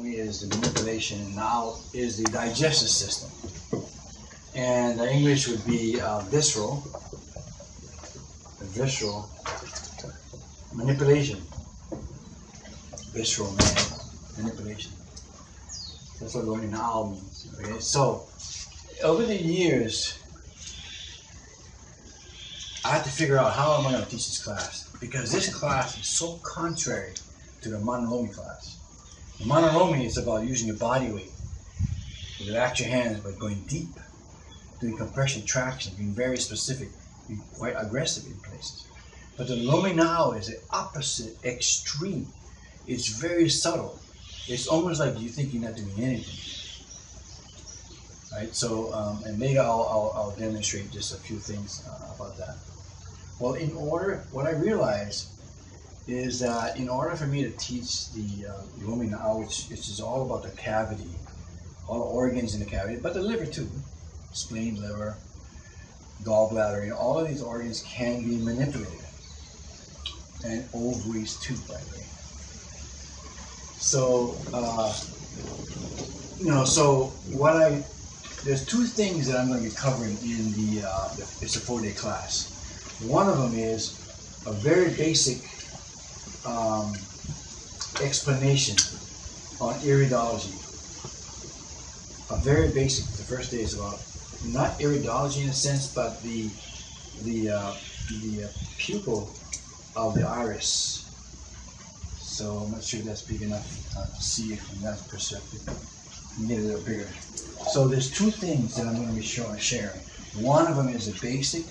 Lomi is the manipulation, and Na'au is the digestive system. And the English would be visceral manipulation. Visceral manipulation. That's what Lomi Na'au means. Okay, so over the years, I had to figure out how am I going to teach this class, because this class is so contrary to the Lomi class. The Lomi is about using your body weight. You relax your hands by going deep, doing compression, traction, being very specific, being quite aggressive in places. But the Lomi Na'au is the opposite extreme. It's very subtle. It's almost like you think you're not doing anything. Right? So, and maybe I'll demonstrate just a few things about that. Well, what I realized is that in order for me to teach the Lomi Na'au, which is all about the cavity, all the organs in the cavity, but the liver too, spleen, liver, gallbladder, you know, all of these organs can be manipulated, and ovaries too, by the way. So, there's two things that I'm going to be covering in it's a 4-day class. One of them is a very basic explanation on iridology. A very basic. The first day is about not iridology in a sense, but the pupil of the iris. So I'm not sure if that's big enough to see it from that perspective. Get a little bigger. So there's two things that I'm going to be sharing. One of them is the basic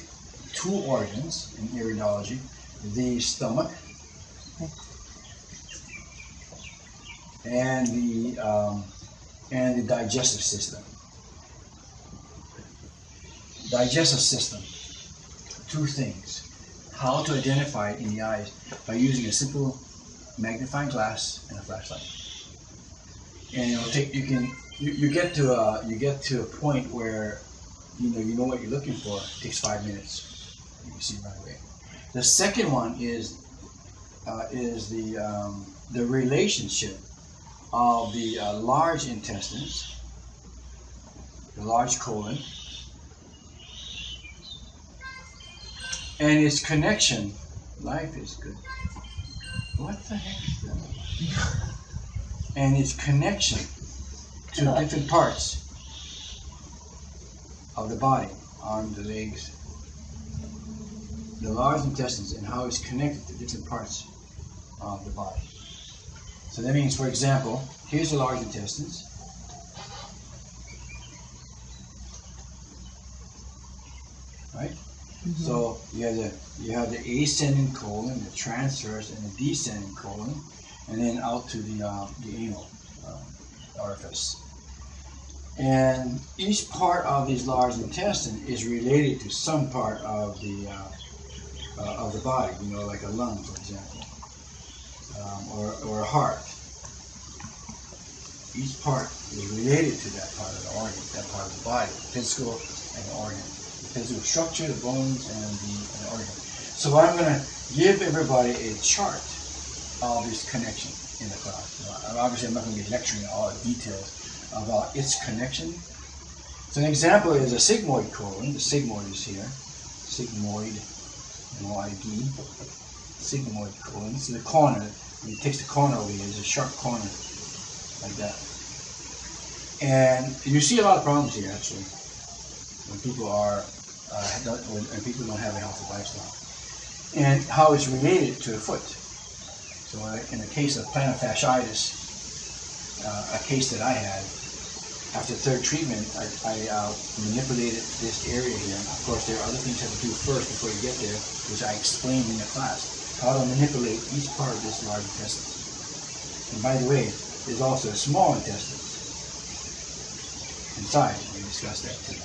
two organs in iridology: the stomach and the digestive system. Digestive system. Two things. How to identify it in the eyes by using a simple magnifying glass and a flashlight. And it'll take you get to a point where you know what you're looking for. It takes 5 minutes. You can see right away. The second one is the relationship of the large intestines, the large colon, and its connection. Life is good. What the heck is that? And its connection to different parts of the body, arms, the legs, the large intestines, and how it's connected to different parts of the body. So that means, for example, here's the large intestines. Right? Mm-hmm. So you have the ascending colon, the transverse, and the descending colon, and then out to the anal orifice. And each part of this large intestine is related to some part of the body. You know, like a lung, for example, or a heart. Each part is related to that part of the organ, that part of the body, the physical and the organ. Physical structure, the bones, and the organ. So I'm going to give everybody a chart of this connection in the class. Obviously, I'm not going to be lecturing all the details about its connection. So an example is a sigmoid colon. The sigmoid is here. Sigmoid, M-O-I-D. Sigmoid colon. So the corner, when it takes the corner over here, there's a sharp corner like that. And you see a lot of problems here, actually, when people don't have a healthy lifestyle, and how it's related to the foot. So in the case of plantar fasciitis, a case that I had, after third treatment, I manipulated this area here. And of course, there are other things you have to do first before you get there, which I explained in the class, how to manipulate each part of this large intestine. And by the way, there's also a small intestine inside. We discussed that too.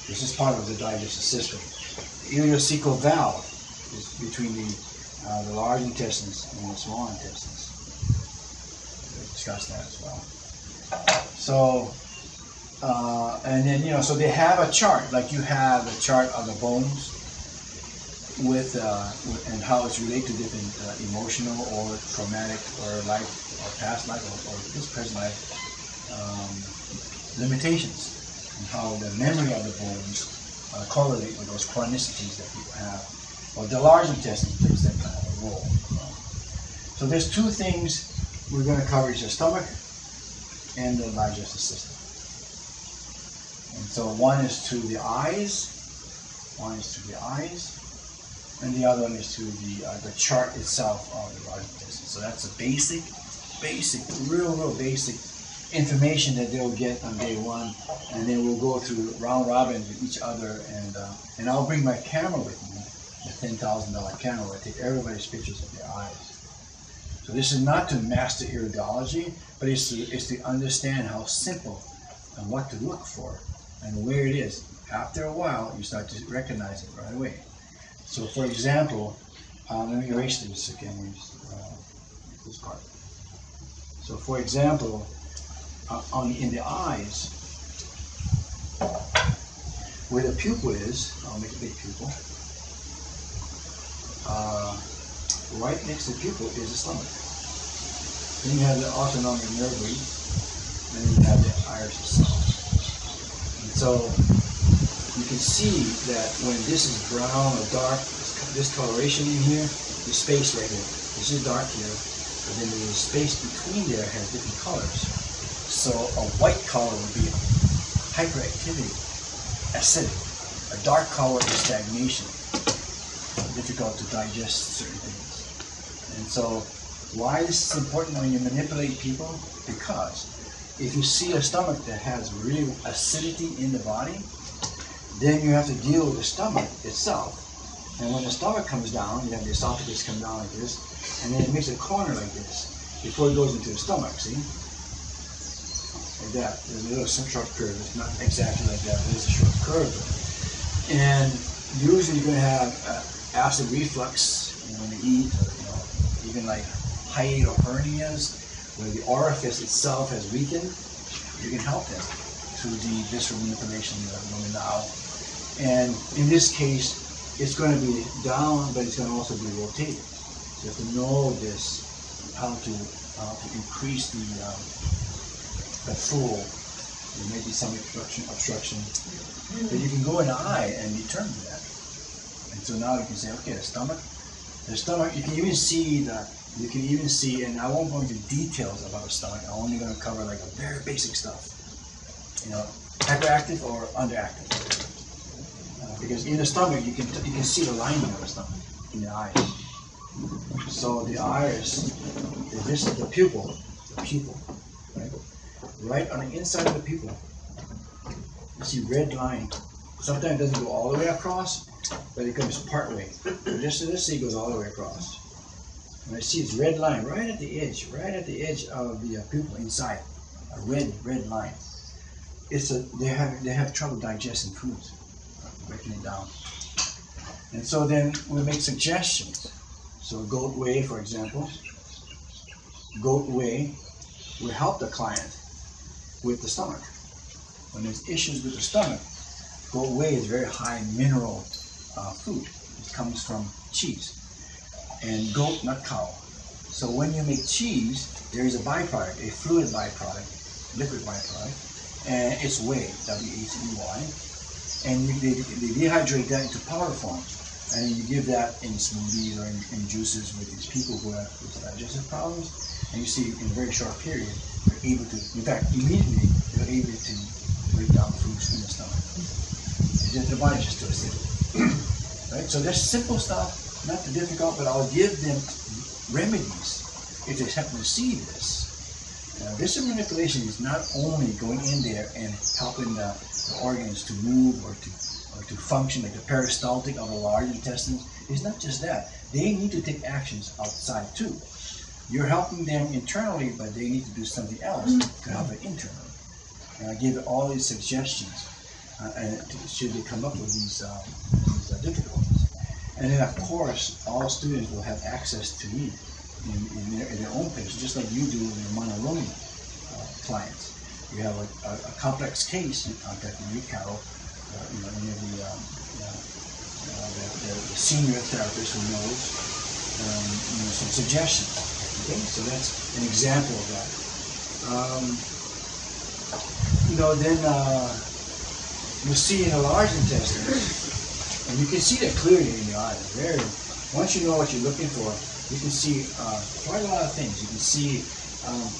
This is part of the digestive system. The ileocecal valve is between the large intestines and the small intestines. We'll discuss that as well. So, and then, so they have a chart, like you have a chart of the bones with and how it's related to different emotional or traumatic or life or past life or this present life limitations, and how the memory of the bones correlate with those chronicities that people have. Well, the large intestine plays that kind of a role. So there's two things we're going to cover: is the stomach and the digestive system. And so one is to the eyes, and the other one is to the chart itself of the large intestine. So that's a basic, real basic information that they'll get on day one, and then we'll go through round robin with each other, and I'll bring my camera with me, the $10,000 camera, where I take everybody's pictures of their eyes. So this is not to master iridology, but it's to understand how simple and what to look for and where it is. After a while, you start to recognize it right away. So for example, let me erase this again, this part. So for example, in the eyes, where the pupil is, I'll make a big pupil, right next to the pupil is the stomach. Then you have the autonomic nerve root, and then you have the iris itself. And so you can see that when this is brown or dark, this coloration in here, the space right here. This is dark here, but then the space between there has different colors. So a white color would be hyperactivity, acidic. A dark color is stagnation, difficult to digest certain things. And so why this is important when you manipulate people? Because if you see a stomach that has real acidity in the body, then you have to deal with the stomach itself. And when the stomach comes down, you have the esophagus come down like this, and then it makes a corner like this before it goes into the stomach, see? Like that. There's a little short curve. It's not exactly like that, but it's a short curve. And usually you're going to have acid reflux when you eat, or even like hiatal hernias, where the orifice itself has weakened. You can help them through the visceral manipulation of Lomi Na'au. And in this case, it's going to be down, but it's going to also be rotated. So you have to know this, how to increase the flow. There may be some obstruction, but you can go in the eye and determine that. And so now you can say, okay, the stomach, you can even see and I won't go into details about the stomach. I'm only going to cover like a very basic stuff. Hyperactive or underactive. Because in the stomach, you can see the lining of the stomach in the eyes. So the iris, this is the pupil, right? Right on the inside of the pupil, you see red line. Sometimes it doesn't go all the way across, but it goes part way. Just to this, it goes all the way across. And I see this red line right at the edge of the pupil inside, a red line. They have trouble digesting food, breaking it down. And so then we make suggestions. So goat whey, for example, goat whey will help the client with the stomach. When there's issues with the stomach, goat whey is very high mineral food. It comes from cheese. And goat, not cow. So when you make cheese, there is a byproduct, a fluid byproduct, liquid byproduct, and it's whey, W-H-E-Y. And they dehydrate that into powder form. And you give that in smoothies or in juices with these people who have digestive problems. And you see in a very short period, they're able to, in fact, immediately, they're able to break down foods in the stomach. The body's just too acidic. Right? So there's simple stuff, not too difficult, but I'll give them remedies if they happen to see this. Visceral manipulation is not only going in there and helping the organs to move or to function, like the peristaltic of the large intestines. It's not just that. They need to take actions outside too. You're helping them internally, but they need to do something else to help it internally. And I give all these suggestions, and should they come up with these difficulties. And then, of course, all students will have access to me in their own pace, just like you do in your Lomi clients. You have a complex case, you contact me, Carol, any of the senior therapist who knows, some suggestions. Okay, so that's an example of that. Then you'll see in the large intestine, and you can see that clearly in your eye. Once you know what you're looking for, you can see quite a lot of things. You can see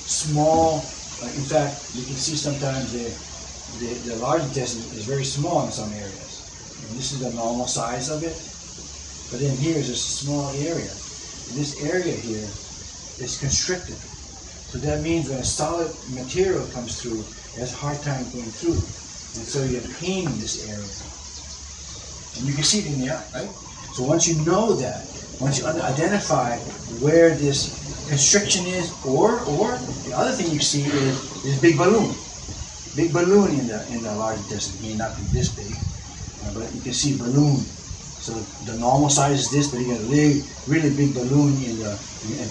small, in fact, you can see sometimes the large intestine is very small in some areas. And this is the normal size of it. But then here is just a small area. And this area here is constricted. So that means when a solid material comes through, it has a hard time going through. And so you have pain in this area. And you can see it in the eye, right? So once you know that, once you identify where this constriction is, or the other thing you see is big balloon. Big balloon in the large intestine. It may not be this big, but you can see balloon. So the normal size is this, but you got a really big balloon in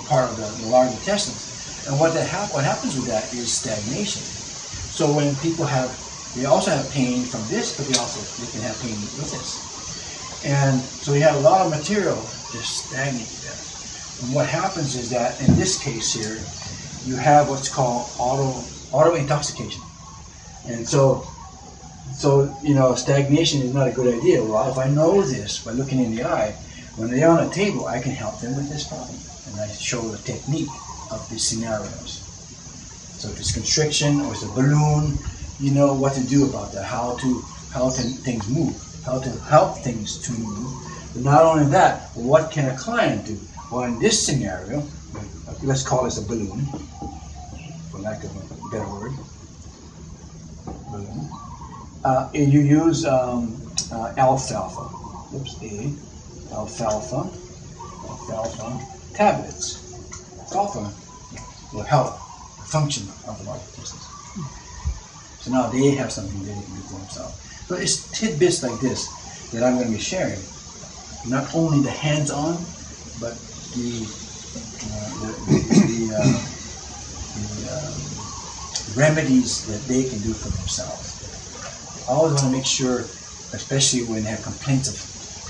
part of the large intestines. And what happens with that is stagnation. So when people they also have pain from this, but they can have pain with this. And so you have a lot of material just stagnant there. And what happens is that in this case here, you have what's called auto intoxication. And so stagnation is not a good idea. Well, if I know this by looking in the eye, when they're on a table, I can help them with this problem. And I show the technique of these scenarios. So if it's constriction or it's a balloon, you know what to do about that, how things move, how to help things to move. But not only that, what can a client do? Well, in this scenario, let's call this a balloon, for lack of a better word. Balloon. And you use alfalfa. Alfalfa tablets. Alfalfa will help the function of the large intestines. So now they have something they can do for themselves. So it's tidbits like this that I'm going to be sharing. Not only the hands-on, but the remedies that they can do for themselves. I always want to make sure, especially when they have complaints of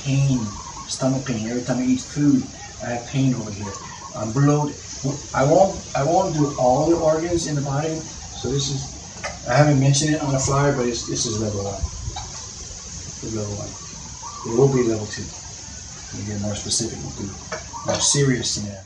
pain, stomach pain. Every time I eat food, I have pain over here. I'm bloated. I won't do all the organs in the body. So this is, I haven't mentioned it on the flyer, but this is level 1. This is level 1. It will be level 2. We'll get more specific, we'll do more serious scenario.